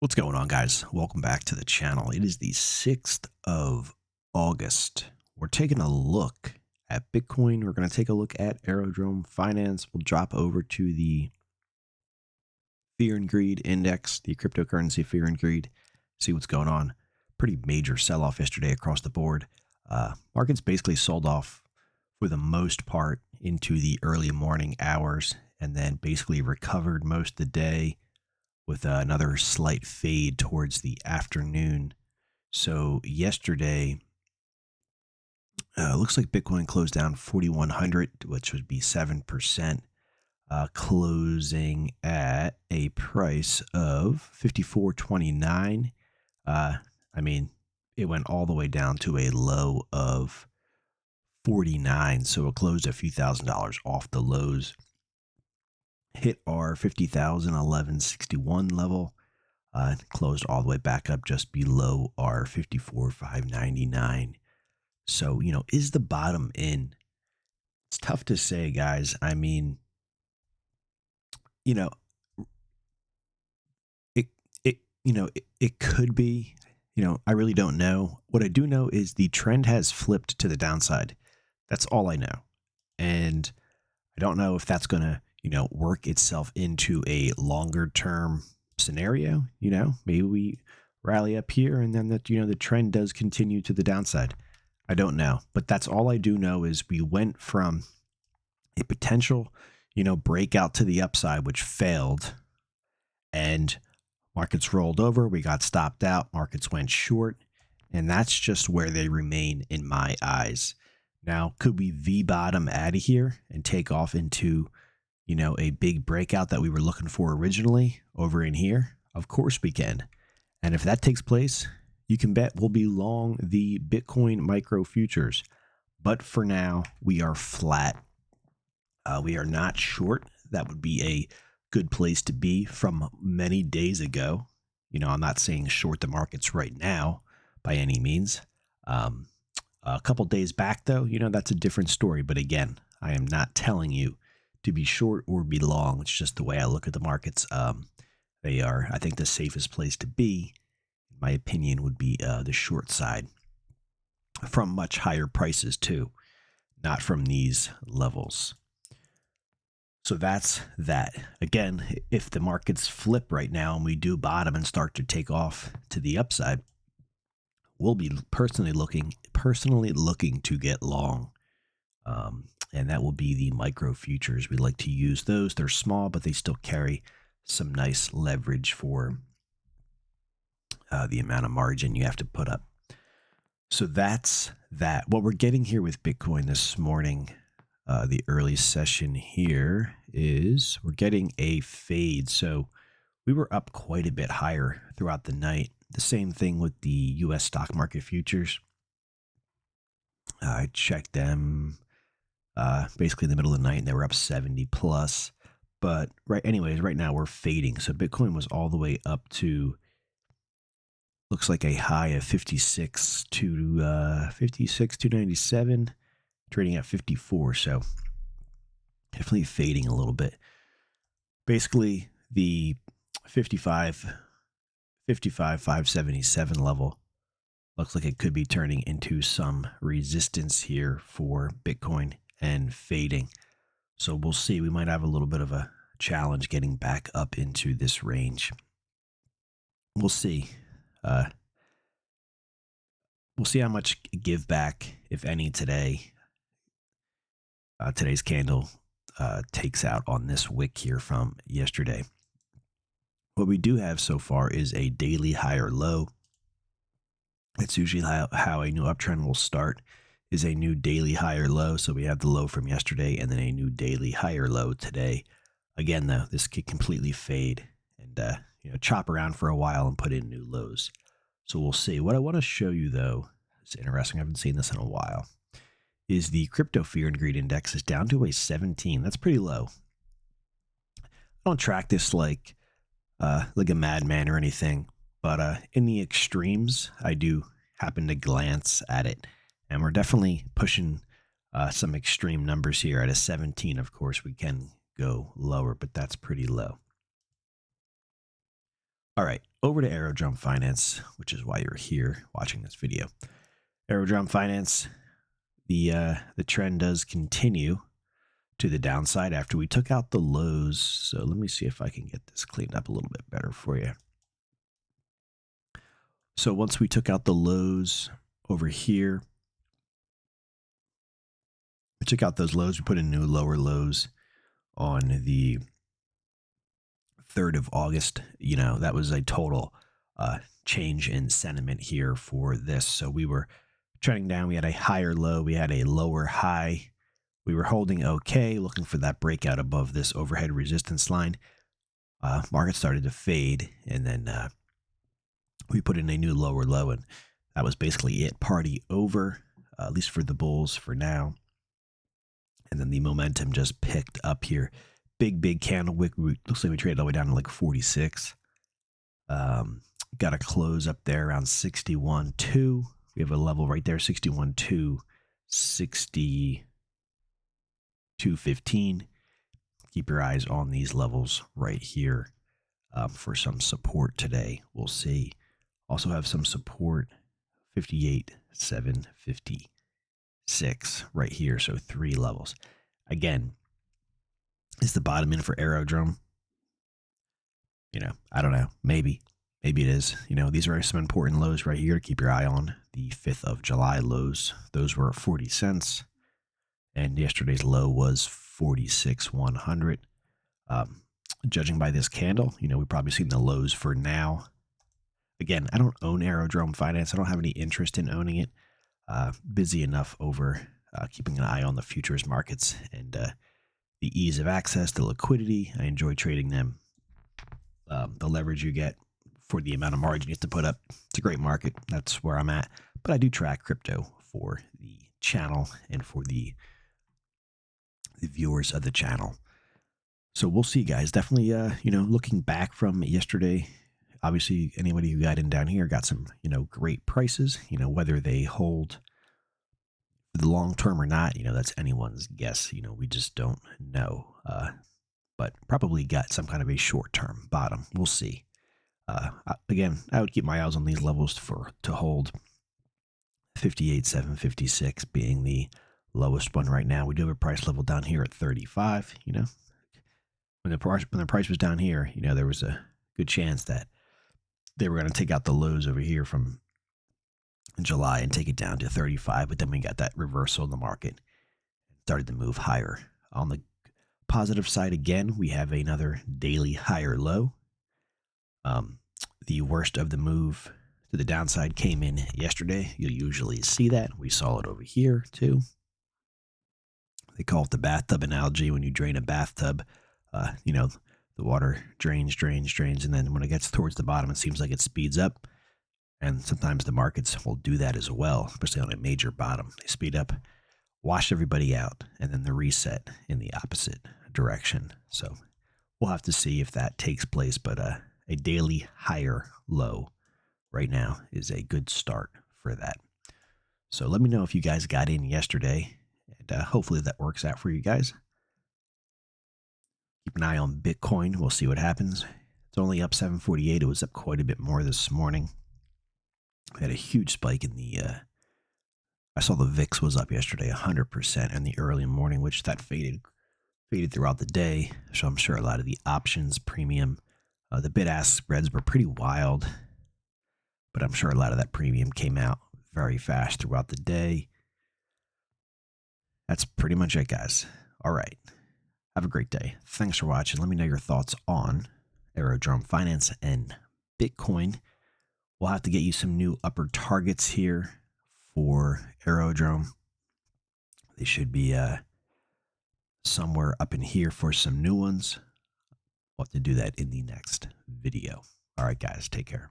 What's going on, guys? Welcome back to the channel. It is the 6th of August. We're taking a look at Bitcoin. We're going to take a look at Aerodrome Finance. We'll drop over to the Fear and Greed Index, the cryptocurrency Fear and Greed, see what's going on. Pretty major sell-off yesterday across the board. Markets basically sold off for the most part into the early morning hours and then basically recovered most of the day with another slight fade towards the afternoon. So yesterday, looks like Bitcoin closed down 4,100, which would be 7%, closing at a price of 54.29. I mean, it went all the way down to a low of 49, so it closed a few $1,000s off the lows. Hit our 50,011.61 level. Closed all the way back up just below our 54,599. So, is the bottom in? It's tough to say, guys. I mean, you know, it could be. I really don't know. What I do know is the trend has flipped to the downside. That's all I know. And I don't know if that's going to, work itself into a longer term scenario. Maybe we rally up here and then that, the trend does continue to the downside. I don't know. But that's all I do know is we went from a potential, breakout to the upside, which failed, and markets rolled over. We got stopped out. Markets went short. And that's just where they remain in my eyes. Now, could we V-bottom out of here and take off into, a big breakout that we were looking for originally over in here? Of course we can. And if that takes place, you can bet we'll be long the Bitcoin micro futures. But for now, we are flat. We are not short. That would be a good place to be from many days ago. I'm not saying short the markets right now by any means. A couple days back, though, that's a different story. But again, I am not telling you to be short or be long. It's just the way I look at the markets. They are, I think, the safest place to be, in my opinion, would be the short side from much higher prices, too, not from these levels. So that's that. Again, if the markets flip right now and we do bottom and start to take off to the upside, we'll be personally looking to get long. And that will be the micro futures. We like to use those. They're small, but they still carry some nice leverage for the amount of margin you have to put up. So that's that. What we're getting here with Bitcoin this morning, the early session here, is we're getting a fade. So we were up quite a bit higher throughout the night. The same thing with the U.S. stock market futures. I checked them basically in the middle of the night, and they were up 70 plus. But right now we're fading. So Bitcoin was all the way up to, looks like a high of 56,297, trading at 54. So definitely fading a little bit. Basically the 55,577 level looks like it could be turning into some resistance here for Bitcoin and fading. So we'll see. We might have a little bit of a challenge getting back up into this range. We'll see. We'll see how much give back, if any, today. Today's candle takes out on this wick here from yesterday. What we do have so far is a daily higher low. It's usually how a new uptrend will start, is a new daily higher low. So we have the low from yesterday and then a new daily higher low today. Again, though, this could completely fade and chop around for a while and put in new lows. So we'll see. What I want to show you, though, is interesting. I haven't seen this in a while. Is the crypto fear and greed index is down to a 17. That's pretty low. I don't track this like a madman or anything, but in the extremes, I do happen to glance at it. And we're definitely pushing some extreme numbers here. At a 17, of course, we can go lower, but that's pretty low. All right, over to Aerodrome Finance, which is why you're here watching this video. Aerodrome Finance, the trend does continue to the downside after we took out the lows. So let me see if I can get this cleaned up a little bit better for you. So once we took out the lows over here, we took out those lows, we put in new lower lows on the 3rd of August. You know, that was a total change in sentiment here for this. So we were trending down. We had a higher low. We had a lower high. We were holding okay, looking for that breakout above this overhead resistance line. Market started to fade, and then we put in a new lower low, and that was basically it. Party over, at least for the bulls for now. And then the momentum just picked up here. Big candle wick. Looks like we traded all the way down to like 46. Got a close up there around 61.2. We have a level right there, 61.2, 62.15. Keep your eyes on these levels right here for some support today. We'll see. Also have some support, 58.756 right here. So 3 levels. Again, is the bottom in for Aerodrome? You know, I don't know. Maybe it is. You know, these are some important lows right here to keep your eye on. The 5th of July lows, those were 40 cents. And yesterday's low was 46.100. Judging by this candle, you know, we've probably seen the lows for now. Again, I don't own Aerodrome Finance. I don't have any interest in owning it. Busy enough over keeping an eye on the futures markets and the ease of access, the liquidity. I enjoy trading them. The leverage you get for the amount of margin you have to put up. It's a great market. That's where I'm at. But I do track crypto for the channel and for the viewers of the channel. So we'll see, guys. Definitely, you know, looking back from yesterday, obviously anybody who got in down here got some, you know, great prices. You know, whether they hold for the long term or not, you know, that's anyone's guess. You know, we just don't know. But probably got some kind of a short-term bottom. We'll see. Again, I would keep my eyes on these levels to hold. 58.756 being the lowest one right now. We do have a price level down here at 35. You know, when the price was down here, you know, there was a good chance that they were going to take out the lows over here from July and take it down to 35. But then we got that reversal in the market, started to move higher. On the positive side, again, we have another daily higher low. The worst of the move to the downside came in yesterday. You'll usually see that. We saw it over here too. They call it the bathtub analogy. When you drain a bathtub, you know, the water drains, and then when it gets towards the bottom, it seems like it speeds up. And sometimes the markets will do that as well, especially on a major bottom. They speed up, wash everybody out, and then the reset in the opposite direction. So we'll have to see if that takes place, but a daily higher low right now is a good start for that. So let me know if you guys got in yesterday, and hopefully that works out for you guys. Keep an eye on Bitcoin. We'll see what happens. It's only up 748. It was up quite a bit more this morning. We had a huge spike in the I saw the VIX was up yesterday 100% in the early morning, which that faded throughout the day. So I'm sure a lot of the options premium, the bid-ask spreads were pretty wild, but I'm sure a lot of that premium came out very fast throughout the day. That's pretty much it, guys. All right. Have a great day. Thanks for watching. Let me know your thoughts on Aerodrome Finance and Bitcoin. We'll have to get you some new upper targets here for Aerodrome. They should be somewhere up in here for some new ones. We'll have to do that in the next video. All right, guys, take care.